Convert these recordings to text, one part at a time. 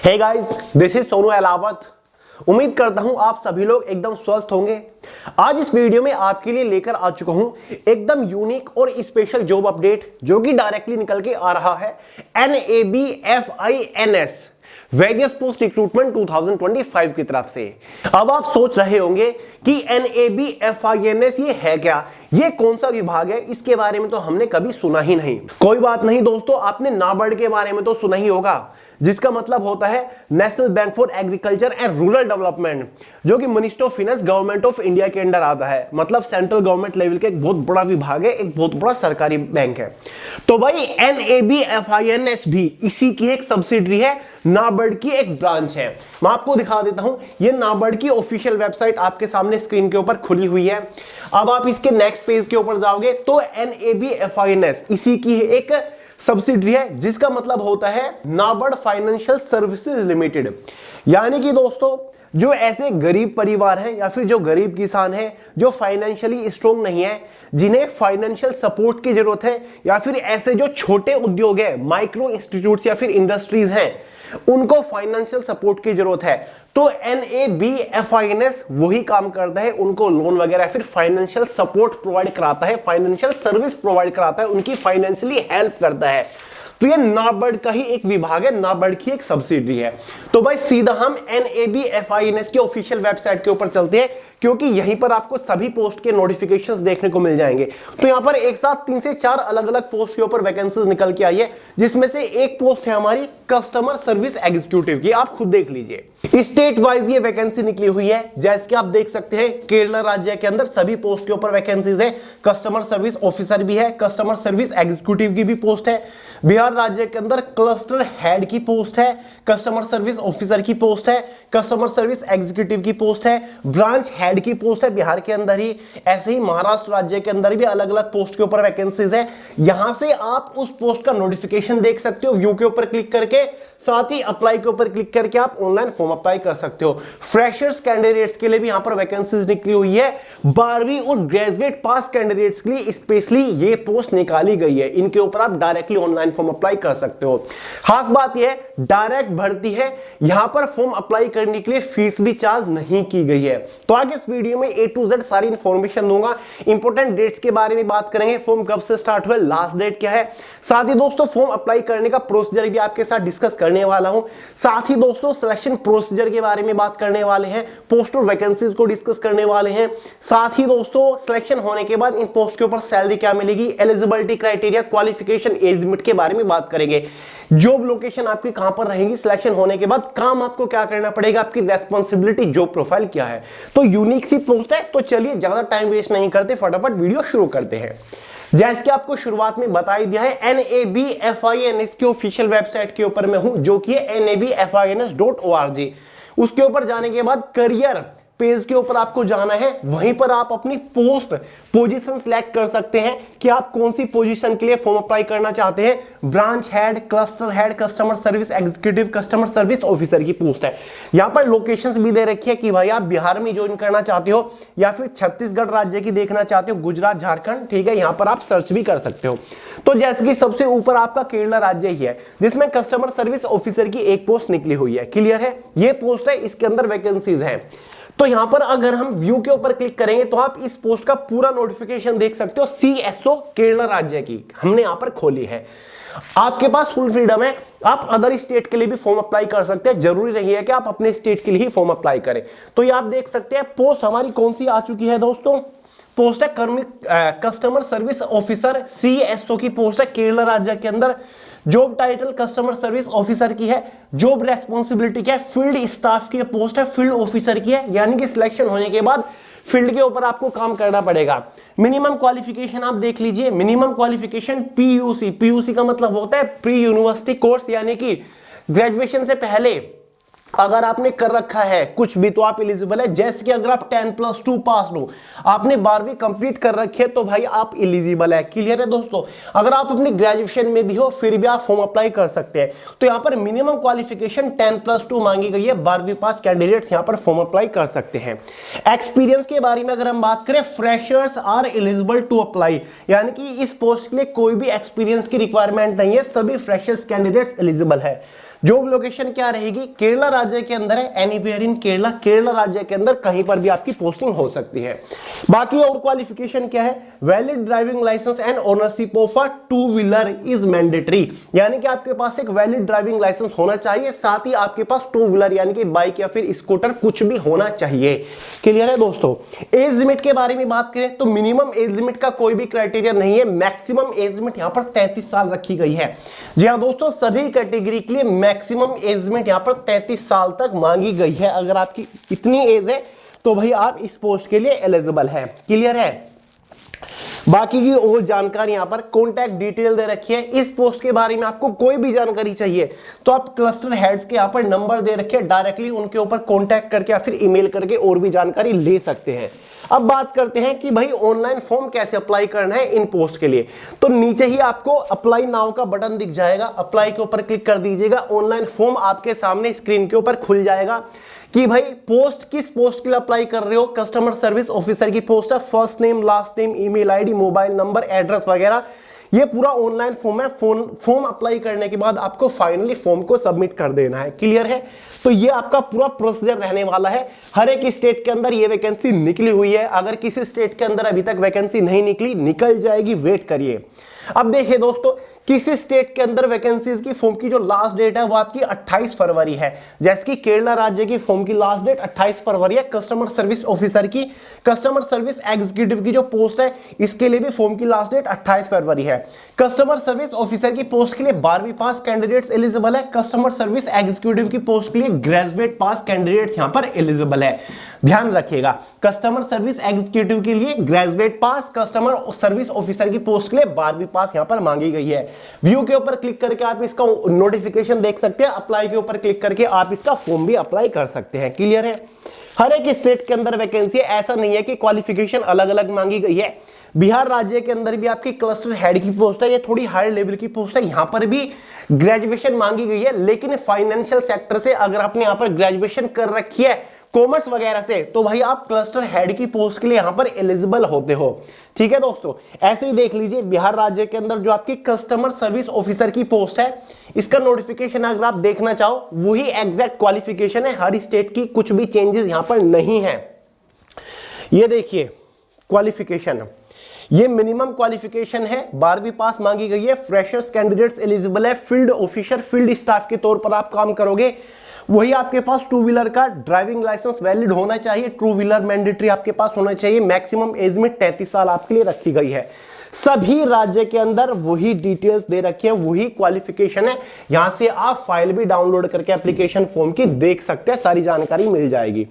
Hey guys, this is Sonu Ahlawat. उम्मीद करता हूं आप सभी लोग एकदम स्वस्थ होंगे। आज इस वीडियो में आपके लिए लेकर आ चुका हूं एकदम यूनिक और स्पेशल जॉब अपडेट जो कि डायरेक्टली निकल के आ रहा है NABFINS वेरियस पोस्ट रिक्रूटमेंट 2025 की तरफ से। अब आप सोच रहे होंगे कि NABFINS ये है क्या, ये कौन सा विभाग है, इसके बारे में तो हमने कभी सुना ही नहीं। कोई बात नहीं दोस्तों, आपने नाबार्ड के बारे में तो सुना ही होगा, जिसका मतलब होता है national bank for agriculture and rural development, जो कि ministry of finance government of India के अंडर आता है। मतलब सेंट्रल गवर्नमेंट लेवल के एक बहुत बड़ा विभाग है, एक बहुत बड़ा सरकारी बैंक है। तो भाई NABFINS भी इसी की एक सब्सिडरी है, नाबार्ड की एक ब्रांच है। मैं आपको दिखा देता हूं, ये नाबार्ड की ऑफिशियल वेबसाइट आपके सामने स्क्रीन के ऊपर खुली हुई है। अब आप इसके नेक्स्ट पेज के ऊपर जाओगे तो NABFINS इसी की एक सब्सिडरी है, जिसका मतलब होता है नाबार्ड फाइनेंशियल सर्विसेज लिमिटेड। यानी कि दोस्तों, जो ऐसे गरीब परिवार हैं या फिर जो गरीब किसान हैं जो फाइनेंशियली स्ट्रॉन्ग नहीं है, जिन्हें फाइनेंशियल सपोर्ट की जरूरत है, या फिर ऐसे जो छोटे उद्योग है, माइक्रो इंस्टीट्यूट्स या फिर इंडस्ट्रीज हैं, उनको फाइनेंशियल सपोर्ट की जरूरत है, तो NABFINS वही काम करता है। उनको लोन वगैरह फिर फाइनेंशियल सपोर्ट प्रोवाइड कराता है, फाइनेंशियल सर्विस प्रोवाइड कराता है, उनकी फाइनेंशियली हेल्प करता है। तो ये नाबार्ड का ही एक विभाग है, नाबार्ड की एक सब्सिडरी है। तो भाई सीधा हम NABFINS के ऑफिशियल वेबसाइट के ऊपर चलते हैं, क्योंकि यहीं पर आपको सभी पोस्ट के नोटिफिकेशंस देखने को मिल जाएंगे। तो यहाँ पर एक साथ 3 से 4 अलग अलग पोस्ट के ऊपर वैकेंसीज निकल के आई है, जिसमें से एक पोस्ट है हमारी कस्टमर सर्विस एग्जीक्यूटिव की। आप खुद देख लीजिए, स्टेट वाइज ये वैकेंसी निकली हुई है। जैसे कि आप देख सकते हैं, केरला राज्य के अंदर सभी पोस्ट के ऊपर वैकेंसीज है। कस्टमर सर्विस ऑफिसर भी है, कस्टमर सर्विस एग्जीक्यूटिव की भी पोस्ट है। बिहार राज्य के अंदर क्लस्टर हेड की पोस्ट है, कस्टमर सर्विस ऑफिसर की पोस्ट है, कस्टमर सर्विस एग्जीक्यूटिव की पोस्ट है, ब्रांच हेड की पोस्ट है बिहार के अंदर ही। ऐसे ही महाराष्ट्र राज्य के अंदर भी अलग अलग पोस्ट के ऊपर वैकेंसीज है। यहां से आप उस पोस्ट का नोटिफिकेशन देख सकते हो व्यू के ऊपर क्लिक करके, साथ ही अप्लाई के ऊपर क्लिक करके आप ऑनलाइन फॉर्म अप्लाई कर सकते हो। फ्रेशर्स कैंडिडेट्स के लिए भी यहां पर वैकेंसीज निकली हुई है। 12वीं और ग्रेजुएट पास कैंडिडेट्स के लिए स्पेशली ये पोस्ट निकाली गई है। इनके ऊपर आप डायरेक्टली ऑनलाइन फॉर्म अप्लाई कर सकते हो। खास बात यह है, डायरेक्ट भर्ती है, यहां पर फॉर्म अप्लाई करने के लिए फीस भी चार्ज नहीं की गई है। तो आगे इस वीडियो में A to Z सारी इंफॉर्मेशन दूंगा। इंपॉर्टेंट डेट्स के बारे में बात करेंगे, फॉर्म कब से स्टार्ट हुआ, लास्ट डेट क्या है, साथ ही दोस्तों फॉर्म अप्लाई करने का प्रोसीजर भी आपके साथ डिस्कस करने वाला हूं। साथ ही दोस्तों सिलेक्शन प्रोसीजर के बारे में बात करने वाले हैं, पोस्ट और वैकेंसीज को डिस्कस करने वाले हैं। साथ ही दोस्तों सिलेक्शन होने के बाद इन पोस्ट के ऊपर सैलरी क्या मिलेगी, eligibility criteria, qualification, age limit के बारे में बात करेंगे। जॉब लोकेशन आपकी कहां पर रहेगी, सिलेक्शन होने के बाद काम आपको क्या करना पड़ेगा, आपकी रेस्पॉन्सिबिलिटी, जॉब प्रोफाइल क्या है। तो यूनिक सी पोस्ट है। तो चलिए ज्यादा टाइम वेस्ट नहीं करते, फटाफट वीडियो शुरू करते हैं। जैसे कि आपको शुरुआत में बता ही दिया है, NABFINS की ऑफिशियल वेबसाइट के ऊपर मैं हूं, जो कि है NABFINS.org। उसके ऊपर जाने के बाद करियर पेज के ऊपर आपको जाना है। वहीं पर आप अपनी पोस्ट पोजीशन सिलेक्ट कर सकते हैं कि आप कौन सी पोजीशन के लिए फॉर्म अप्लाई करना चाहते हैं। Branch head, cluster head, customer service executive, customer service officer की पोस्ट है। यहां पर लोकेशंस भी दे रखी है कि भाई आप बिहार में ज्वाइन करना चाहते हो या फिर छत्तीसगढ़ राज्य की देखना चाहते हो, गुजरात, झारखंड, ठीक है, यहां पर आप सर्च भी कर सकते हो। तो जैसे कि सबसे ऊपर आपका केरला राज्य ही है, जिसमें कस्टमर सर्विस ऑफिसर की एक पोस्ट निकली हुई है। क्लियर है, ये पोस्ट है, इसके अंदर वैकेंसीज है। तो यहां पर अगर हम व्यू के ऊपर क्लिक करेंगे तो आप इस पोस्ट का पूरा नोटिफिकेशन देख सकते हो। CSO केरला राज्य की हमने यहां पर खोली है। आपके पास फुल फ्रीडम है, आप अदर स्टेट के लिए भी फॉर्म अप्लाई कर सकते हैं। जरूरी नहीं है कि आप अपने स्टेट के लिए ही फॉर्म अप्लाई करें। तो ये आप देख सकते हैं पोस्ट हमारी कौन सी आ चुकी है दोस्तों। पोस्ट है कस्टमर सर्विस ऑफिसर, CSO की पोस्ट है केरला राज्य के अंदर। Job title customer service officer की है। जॉब रेस्पॉन्सिबिलिटी क्या है, फील्ड स्टाफ की पोस्ट है, फील्ड ऑफिसर की है। यानी कि सिलेक्शन होने के बाद फील्ड के ऊपर आपको काम करना पड़ेगा। मिनिमम क्वालिफिकेशन आप देख लीजिए, मिनिमम क्वालिफिकेशन PUC का मतलब होता है प्री यूनिवर्सिटी कोर्स, यानी कि ग्रेजुएशन से पहले अगर आपने कर रखा है कुछ भी तो आप एलिजिबल है। जैसे कि अगर आप 10+2 पास हो, आपने 12वीं कंप्लीट कर रखी है, तो भाई आप एलिजिबल है। क्लियर है दोस्तों। अगर आप अपनी ग्रेजुएशन में भी हो फिर भी आप फॉर्म अप्लाई कर सकते हैं। तो यहाँ पर मिनिमम क्वालिफिकेशन 10+2 मांगी गई है। 12वीं पास कैंडिडेट्स यहाँ पर फॉर्म अप्लाई कर सकते हैं। एक्सपीरियंस के बारे में अगर हम बात करें, freshers are eligible to apply, यानी कि इस पोस्ट के लिए कोई भी एक्सपीरियंस की रिक्वायरमेंट नहीं है, सभी फ्रेशर्स कैंडिडेट्स एलिजिबल है। जॉब लोकेशन क्या रहेगी, केरला राज्य के अंदर है, एनीवेयर इन केरला, केरला राज्य के अंदर कहीं पर भी आपकी पोस्टिंग हो सकती है। बाकी और क्वालिफिकेशन क्या है, valid driving licence and ownership of a two wheeler is mandatory, यानी कि आपके पास एक वैलिड ड्राइविंग लाइसेंस होना चाहिए, साथ ही आपके पास टू व्हीलर यानी कि बाइक या फिर स्कूटर कुछ भी होना चाहिए। क्लियर है दोस्तों। एज लिमिट के बारे में बात करें तो मिनिमम एज लिमिट का कोई भी क्राइटेरिया नहीं है, मैक्सिमम एज लिमिट यहां पर 33 साल रखी गई है। जी हां दोस्तों, सभी कैटेगरी के लिए मैक्सिमम एज लिमिट यहां पर 33 साल तक मांगी गई है। अगर आपकी इतनी एज है तो भाई आप इस पोस्ट के लिए एलिजिबल है। क्लियर है। बाकी की और जानकारी यहां पर कॉन्टैक्ट डिटेल दे रखी है। इस पोस्ट के बारे में आपको कोई भी जानकारी चाहिए तो आप क्लस्टर हेड्स के यहां पर नंबर दे रखे हैं, डायरेक्टली उनके ऊपर कॉन्टैक्ट करके या फिर ईमेल करके और भी जानकारी ले सकते हैं। अब बात करते हैं कि भाई ऑनलाइन फॉर्म कैसे अप्लाई करना है इन पोस्ट के लिए। तो नीचे ही आपको अप्लाई नाउ का बटन दिख जाएगा, अप्लाई के ऊपर क्लिक कर दीजिएगा। ऑनलाइन फॉर्म आपके सामने स्क्रीन के ऊपर खुल जाएगा कि भाई पोस्ट किस पोस्ट के लिए अप्लाई कर रहे हो। कस्टमर सर्विस ऑफिसर की पोस्ट है, first name, last name, email ID, mobile number, address वगैरह, ये पूरा ऑनलाइन फॉर्म है। फॉर्म अप्लाई करने के बाद आपको फाइनली फॉर्म को सबमिट कर देना है। क्लियर है। तो ये आपका पूरा प्रोसीजर रहने वाला है। हर एक स्टेट के अंदर ये वैकेंसी निकली हुई है, अगर किसी स्टेट के अंदर अभी तक वैकेंसी नहीं निकली, निकल जाएगी, वेट करिए। अब देखिए दोस्तों, किसी स्टेट के अंदर वैकेंसीज की फॉर्म की जो लास्ट डेट है वो आपकी 28 फरवरी है। जैसे कि केरला राज्य की फॉर्म की लास्ट डेट 28 फरवरी है। कस्टमर सर्विस ऑफिसर की, कस्टमर सर्विस एग्जीक्यूटिव की जो पोस्ट है इसके लिए भी फॉर्म की लास्ट डेट 28 फरवरी है। कस्टमर सर्विस ऑफिसर की पोस्ट के लिए 12वीं पास कैंडिडेट्स एलिजिबल है। कस्टमर सर्विस एग्जीक्यूटिव की पोस्ट के लिए ग्रेजुएट पास कैंडिडेट्स यहां पर एलिजिबल है। ध्यान रखिएगा, कस्टमर सर्विस एग्जीक्यूटिव के लिए ग्रेजुएट पास, कस्टमर सर्विस ऑफिसर की पोस्ट के लिए 12वीं पास यहां पर मांगी गई है। व्यू के ऊपर क्लिक करके आप इसका नोटिफिकेशन देख सकते हैं, अप्लाई के ऊपर क्लिक करके आप इसका फॉर्म भी अप्लाई कर सकते हैं। क्लियर है। हर एक स्टेट के अंदर वैकेंसी है, ऐसा नहीं है कि क्वालिफिकेशन अलग अलग मांगी गई है। बिहार राज्य के अंदर भी आपकी क्लस्टर हेड की पोस्ट है, ये थोड़ी हायर लेवल की पोस्ट है, यहां पर भी ग्रेजुएशन मांगी गई है, लेकिन फाइनेंशियल सेक्टर से अगर आपने यहां पर ग्रेजुएशन कर रखी है कॉमर्स वगैरह से, तो भाई आप क्लस्टर हेड की पोस्ट के लिए यहां पर एलिजिबल होते हो। ठीक है दोस्तों, ऐसे ही देख लीजिए बिहार राज्य के अंदर जो आपकी कस्टमर सर्विस ऑफिसर की पोस्ट है, इसका नोटिफिकेशन अगर आप देखना चाहो वही एग्जैक्ट क्वालिफिकेशन है, हर स्टेट की कुछ भी चेंजेस यहां पर नहीं है। ये देखिए क्वालिफिकेशन, ये मिनिमम क्वालिफिकेशन है, 12वीं पास मांगी गई है। फ्रेशर्स कैंडिडेट्स एलिजिबल है। फील्ड ऑफिसर, फील्ड स्टाफ के तौर पर आप काम करोगे। वही आपके पास टू व्हीलर का ड्राइविंग लाइसेंस वैलिड होना चाहिए, टू व्हीलर मैंडेटरी आपके पास होना चाहिए। मैक्सिमम एज में 33 साल आपके लिए रखी गई है। सभी राज्य के अंदर वही डिटेल्स दे रखी है, वही क्वालिफिकेशन है। यहां से आप फाइल भी डाउनलोड करके एप्लीकेशन फॉर्म की देख सकते हैं, सारी जानकारी मिल जाएगी।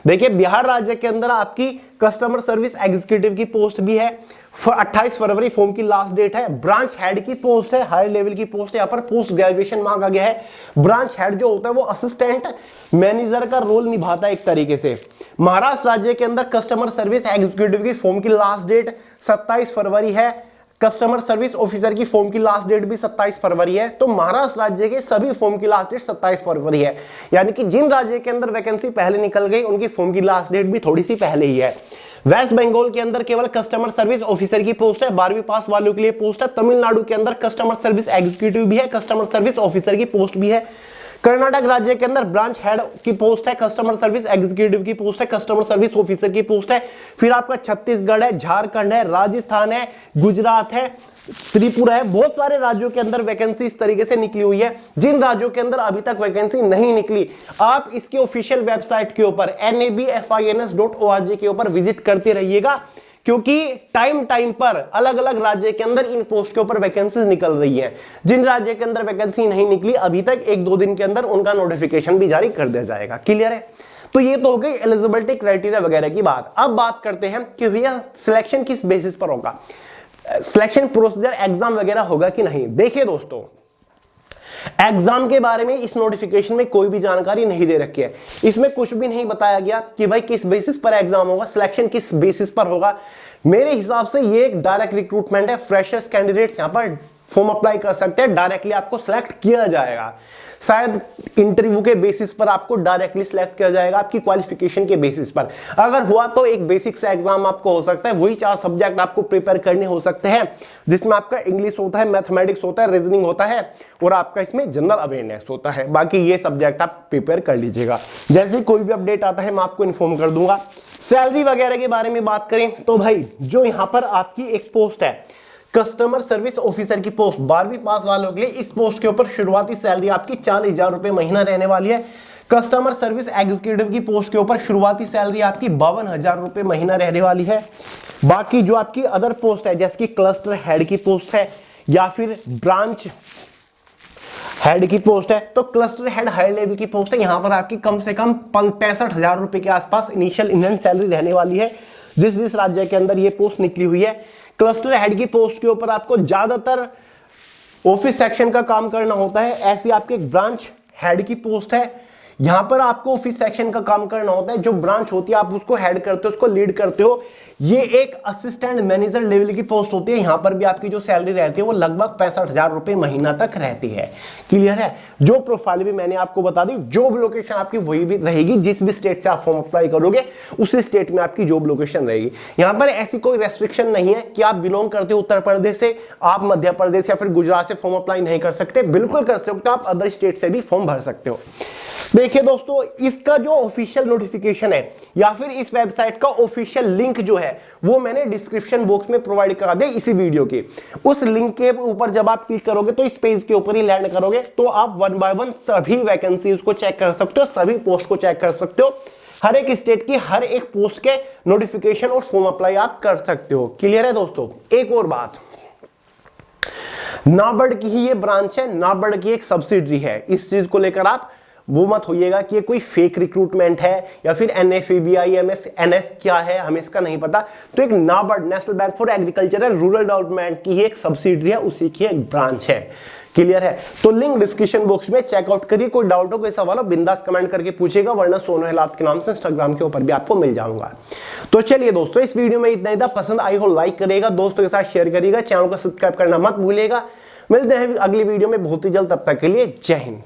देखिए बिहार राज्य के अंदर आपकी कस्टमर सर्विस एग्जीक्यूटिव की पोस्ट भी है, 28 फरवरी फॉर्म की लास्ट डेट है। ब्रांच हेड की पोस्ट है, हायर लेवल की पोस्ट है, यहाँ पर पोस्ट ग्रेजुएशन मांगा गया है। ब्रांच हेड जो होता है वो असिस्टेंट मैनेजर का रोल निभाता है एक तरीके से। महाराष्ट्र राज्य के अंदर कस्टमर सर्विस एग्जीक्यूटिव की फॉर्म की लास्ट डेट 27 फरवरी है। कस्टमर सर्विस ऑफिसर की फॉर्म की लास्ट डेट भी 27 फरवरी है। तो महाराष्ट्र राज्य के सभी फॉर्म की लास्ट डेट 27 फरवरी है, यानी कि जिन राज्य के अंदर वैकेंसी पहले निकल गई उनकी फॉर्म की लास्ट डेट भी थोड़ी सी पहले ही है। वेस्ट बंगाल के अंदर केवल कस्टमर सर्विस ऑफिसर की पोस्ट है, 12वीं पास वालों के लिए पोस्ट है। तमिलनाडु के अंदर कस्टमर सर्विस एग्जीक्यूटिव भी है, कस्टमर सर्विस ऑफिसर की पोस्ट भी है। कर्नाटक राज्य के अंदर ब्रांच हेड की पोस्ट है, कस्टमर सर्विस एग्जीक्यूटिव की पोस्ट है, कस्टमर सर्विस ऑफिसर की पोस्ट है। फिर आपका छत्तीसगढ़ है, झारखंड है, राजस्थान है, गुजरात है, त्रिपुरा है, बहुत सारे राज्यों के अंदर वैकेंसी इस तरीके से निकली हुई है। जिन राज्यों के अंदर अभी तक वैकेंसी नहीं निकली, आप इसके ऑफिशियल वेबसाइट के ऊपर nabfins.org के ऊपर विजिट करते रहिएगा, क्योंकि टाइम पर अलग अलग राज्य के अंदर इन पोस्ट के ऊपर वैकेंसीज निकल रही हैं। जिन राज्य के अंदर वैकेंसी नहीं निकली अभी तक, 1-2 दिन के अंदर उनका नोटिफिकेशन भी जारी कर दिया जाएगा। क्लियर है। तो ये तो हो गई एलिजिबिलिटी क्राइटेरिया वगैरह की बात। अब बात करते हैं कि भैया सिलेक्शन किस बेसिस पर होगा, सिलेक्शन प्रोसीजर एग्जाम वगैरह होगा कि नहीं। देखिए दोस्तों, एग्जाम के बारे में इस नोटिफिकेशन में कोई भी जानकारी नहीं दे रखी है। इसमें कुछ भी नहीं बताया गया कि भाई किस बेसिस पर एग्जाम होगा, सिलेक्शन किस बेसिस पर होगा। मेरे हिसाब से ये एक डायरेक्ट रिक्रूटमेंट है। फ्रेशर्स कैंडिडेट्स यहां पर फॉर्म अप्लाई कर सकते हैं, डायरेक्टली आपको सिलेक्ट किया जाएगा। शायद इंटरव्यू के बेसिस पर आपको डायरेक्टली सिलेक्ट किया जाएगा, आपकी क्वालिफिकेशन के बेसिस पर। अगर हुआ तो एक बेसिक सा एग्जाम आपको हो सकता है, वही 4 सब्जेक्ट आपको प्रिपेयर करने हो सकते हैं, जिसमें आपका इंग्लिश होता है, मैथमेटिक्स होता है, रीजनिंग होता है और आपका इसमें जनरल अवेयरनेस होता है। बाकी ये सब्जेक्ट आप प्रिपेयर कर लीजिएगा। जैसे कोई भी अपडेट आता है मैं आपको इन्फॉर्म कर दूंगा। सैलरी वगैरह के बारे में बात करें तो भाई जो यहां पर आपकी एक पोस्ट है कस्टमर सर्विस ऑफिसर की पोस्ट, 12वीं पास वालों के लिए इस पोस्ट के ऊपर शुरुआती सैलरी आपकी 40,000 रुपए महीना रहने वाली है। कस्टमर सर्विस एग्जीक्यूटिव की पोस्ट के ऊपर शुरुआती सैलरी आपकी 52,000 रुपए महीना रहने वाली है। बाकी जो आपकी अदर पोस्ट है जैसे कि क्लस्टर हेड की पोस्ट है या फिर ब्रांच हेड की पोस्ट है, तो क्लस्टर हेड हाई लेवल की पोस्ट है, यहां पर आपकी कम से कम 65,000 रुपए के आसपास इनिशियल इंडियन सैलरी रहने वाली है। जिस राज्य के अंदर ये पोस्ट निकली हुई है, क्लस्टर हेड की पोस्ट के ऊपर आपको ज्यादातर ऑफिस सेक्शन का काम करना होता है। ऐसी आपकी एक ब्रांच हेड की पोस्ट है, यहां पर आपको ऑफिस सेक्शन का काम करना होता है। जो ब्रांच होती है आप उसको हेड करते हो, उसको लीड करते हो। ये एक असिस्टेंट मैनेजर लेवल की पोस्ट होती है। यहां पर भी आपकी जो सैलरी रहती है वो लगभग 65,000 रुपए महीना तक रहती है। क्लियर है? जो प्रोफाइल भी मैंने आपको बता दी, जॉब लोकेशन आपकी वही भी रहेगी, जिस भी स्टेट से आप फॉर्म अप्लाई करोगे उसी स्टेट में आपकी जॉब लोकेशन रहेगी। यहां पर ऐसी कोई रेस्ट्रिक्शन नहीं है कि आप बिलोंग करते हो उत्तर प्रदेश से, आप मध्य प्रदेश या फिर गुजरात से फॉर्म अप्लाई नहीं कर सकते। बिल्कुल कर सकते हो, आप अदर स्टेट से भी फॉर्म भर सकते हो। देखिए दोस्तों, इसका जो ऑफिशियल नोटिफिकेशन है या फिर इस वेबसाइट का ऑफिशियल लिंक जो है वो मैंने डिस्क्रिप्शन बॉक्स में प्रोवाइड करा दिया इसी वीडियो के। उस लिंक के ऊपर जब आप क्लिक करोगे तो इस पेज के ऊपर ही लैंड करोगे, तो आप 1 बाय 1 सभी वैकेंसीज को चेक कर सकते हो, सभी पोस्ट को चेक कर सकते हो। हर एक स्टेट की हर एक पोस्ट के नोटिफिकेशन और फॉर्म अप्लाई आप कर सकते हो। क्लियर है दोस्तों? एक और बात, नाबार्ड की ही ये ब्रांच है, नाबार्ड की एक सब्सिडरी है। इस चीज को लेकर आप वो मत होइएगा कि ये कोई फेक रिक्रूटमेंट है या फिर NFABIMS NS क्या है हमें इसका नहीं पता। तो एक NABARD, national bank for agriculture and rural development की ही एक सब्सिडरी है, उसी की एक ब्रांच है। क्लियर है? तो लिंक डिस्क्रिप्शन बॉक्स में चेकआउट करिए। कोई डाउट हो, कोई सवाल हो, बिंदास कमेंट करके पूछेगा, वरना सोनू हिलात के नाम से इंस्टाग्राम के ऊपर भी आपको मिल जाऊंगा। तो चलिए दोस्तों, इस वीडियो में इतना ही था। पसंद आई हो लाइक करिएगा, दोस्तों के साथ शेयर करिएगा, चैनल को सब्सक्राइब करना मत भूलिएगा। मिलते हैं अगली वीडियो में बहुत ही जल्द, तब तक के लिए जय हिंद।